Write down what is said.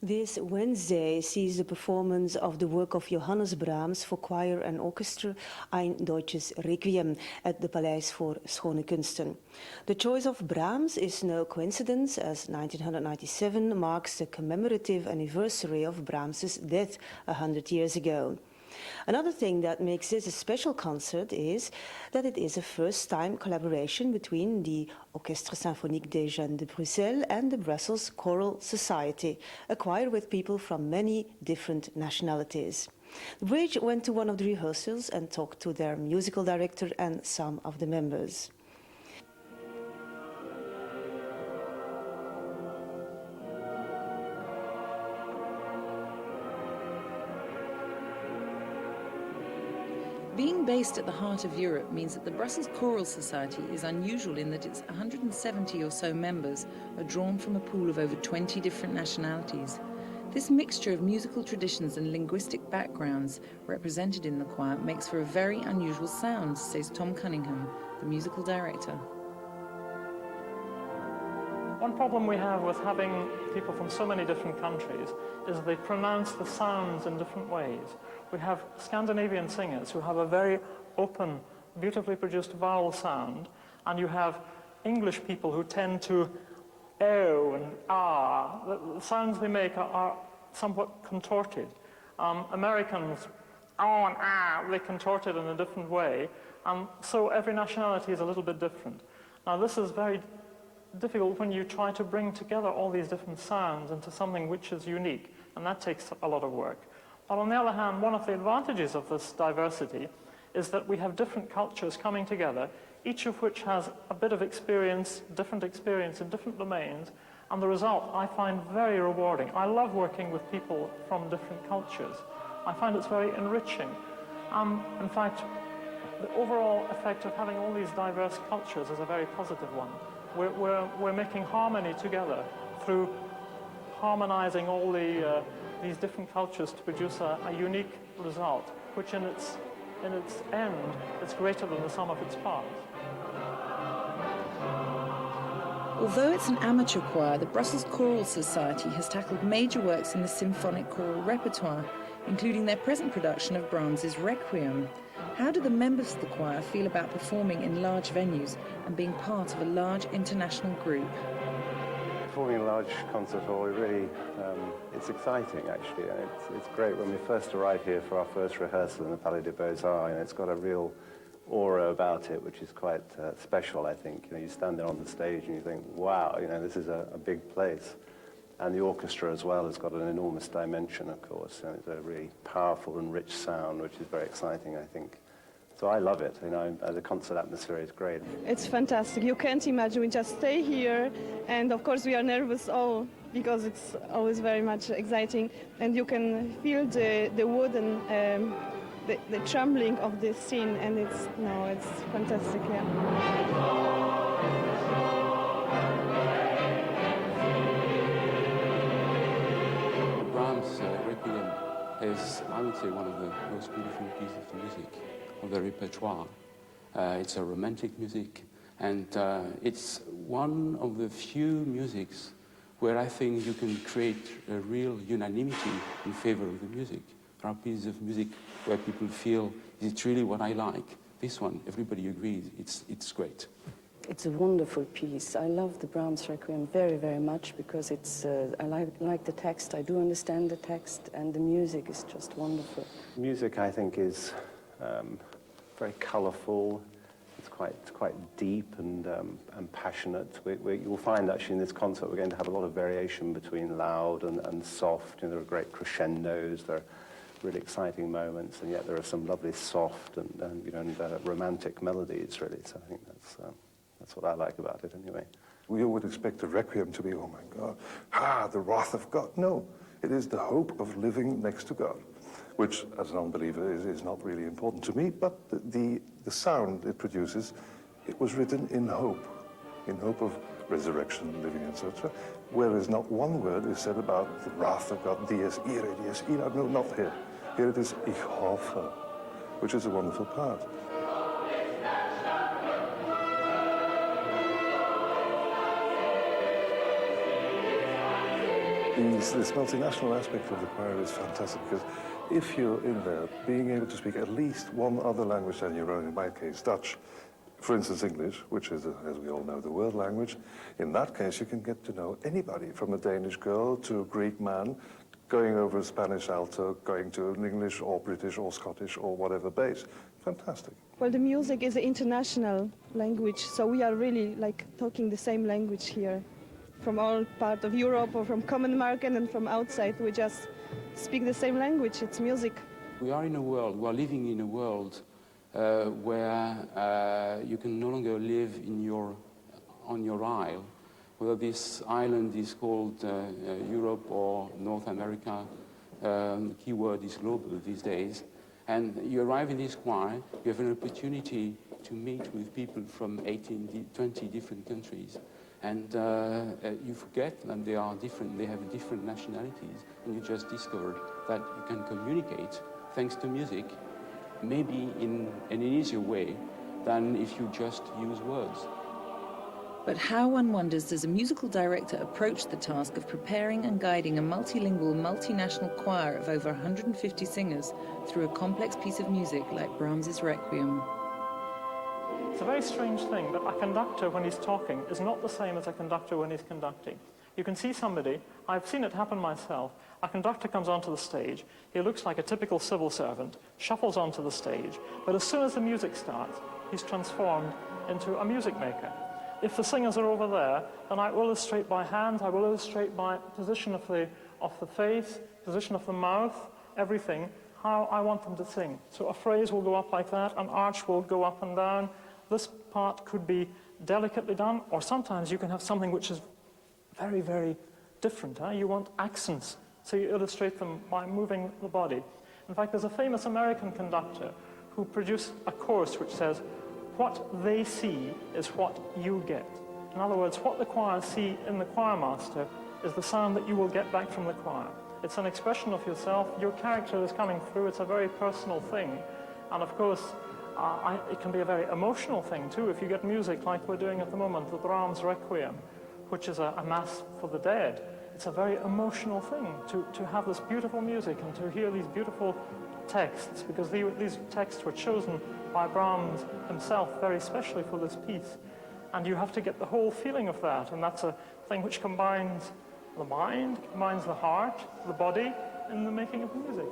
This Wednesday sees the performance of the work of Johannes Brahms for choir and orchestra, Ein Deutsches Requiem, at the Paleis voor Schone Kunsten. The choice of Brahms is no coincidence, as 1997 marks the commemorative anniversary of Brahms's death 100 years ago. Another thing that makes this a special concert is that it is a first-time collaboration between the Orchestre Symphonique des Jeunes de Bruxelles and the Brussels Choral Society, a choir with people from many different nationalities. The bridge went to one of the rehearsals and talked to their musical director and some of the members. Being based at the heart of Europe means that the Brussels Choral Society is unusual in that its 170 or so members are drawn from a pool of over 20 different nationalities. This mixture of musical traditions and linguistic backgrounds represented in the choir makes for a very unusual sound, says Tom Cunningham, the musical director. One problem we have with having people from so many different countries is they pronounce the sounds in different ways. We have Scandinavian singers who have a very open, beautifully produced vowel sound, and you have English people who tend to O and ah. The sounds they make are somewhat contorted. Americans, oh and ah, they contort it in a different way, and so every nationality is a little bit different. Now this is very difficult when you try to bring together all these different sounds into something which is unique, and that takes a lot of work. But on the other hand, one of the advantages of this diversity is that we have different cultures coming together, each of which has a bit of experience, different experience in different domains, and the result I find very rewarding. I love working with people from different cultures. I find it's very enriching. In fact, the overall effect of having all these diverse cultures is a very positive one. We're making harmony together through harmonizing all these different cultures to produce a unique result, which in its end is greater than the sum of its parts. Although it's an amateur choir, the Brussels Choral Society has tackled major works in the symphonic choral repertoire, including their present production of Brahms' Requiem. How do the members of the choir feel about performing in large venues and being part of a large international group? Performing in a large concert hall, really, it's exciting actually. It's great when we first arrive here for our first rehearsal in the Palais des Beaux-Arts, and it's got a real aura about it, which is quite special, I think. You know, you stand there on the stage and you think, wow, you know, this is a big place. And the orchestra as well has got an enormous dimension, of course, and it's a really powerful and rich sound, which is very exciting, I think. So I love it, you know, the concert atmosphere is great. It's fantastic. You can't imagine. We just stay here, and of course we are nervous all because it's always very much exciting, and you can feel the wood and the trembling of the scene, and it's fantastic, yeah. Brahms' Requiem is, I would say, one of the most beautiful pieces of music of the repertoire. It's a romantic music, and it's one of the few musics where I think you can create a real unanimity in favor of the music. There are pieces of music where people feel, is it really what I like? This one, everybody agrees, it's great. It's a wonderful piece. I love the Brahms Requiem very, very much because it's, I like the text, I do understand the text, and the music is just wonderful. Music, I think, is very colourful. It's quite deep and passionate. You'll find actually in this concert we're going to have a lot of variation between loud and soft. You know, there are great crescendos, there are really exciting moments, and yet there are some lovely soft and romantic melodies, really. So I think that's what I like about it, anyway. We would expect the Requiem to be, oh my God, the wrath of God. No, it is the hope of living next to God, which, as an unbeliever, is not really important to me, but the sound it produces, it was written in hope of resurrection, living, etc., whereas not one word is said about the wrath of God, dies ira, no, not here. Here it is, ich hoffe, which is a wonderful part. This multinational aspect of the choir is fantastic because if you're in there, being able to speak at least one other language than your own, in my case, Dutch, for instance, English, which is, as we all know, the world language, in that case, you can get to know anybody, from a Danish girl to a Greek man, going over a Spanish alto, going to an English or British or Scottish or whatever bass. Fantastic. Well, the music is an international language, so we are really like talking the same language here. From all part of Europe or from common market and from outside, we just speak the same language. It's music. We are living in a world where you can no longer live on your isle, whether this island is called Europe or North America. The key word is global these days. And you arrive in this choir, you have an opportunity to meet with people from 20 different countries. And you forget that they are different, they have different nationalities, and you just discover that you can communicate, thanks to music, maybe in an easier way than if you just use words. But how, one wonders, does a musical director approach the task of preparing and guiding a multilingual, multinational choir of over 150 singers through a complex piece of music like Brahms's Requiem? It's a very strange thing, but a conductor, when he's talking, is not the same as a conductor when he's conducting. You can see somebody, I've seen it happen myself, a conductor comes onto the stage, he looks like a typical civil servant, shuffles onto the stage, but as soon as the music starts, he's transformed into a music maker. If the singers are over there, then I will illustrate by hand, I will illustrate by position of the face, position of the mouth, everything, how I want them to sing. So a phrase will go up like that, an arch will go up and down. This part could be delicately done, or sometimes you can have something which is very, very different. You want accents, so you illustrate them by moving the body. In fact, there's a famous American conductor who produced a course which says, what they see is what you get. In other words, what the choir see in the choir master is the sound that you will get back from the choir. It's an expression of yourself, your character is coming through, it's a very personal thing. And of course, it can be a very emotional thing too. If you get music like we're doing at the moment, the Brahms Requiem, which is a mass for the dead, it's a very emotional thing to have this beautiful music and to hear these beautiful texts, because these texts were chosen by Brahms himself very specially for this piece. And you have to get the whole feeling of that, and that's a thing which combines the mind, combines the heart, the body, in the making of music.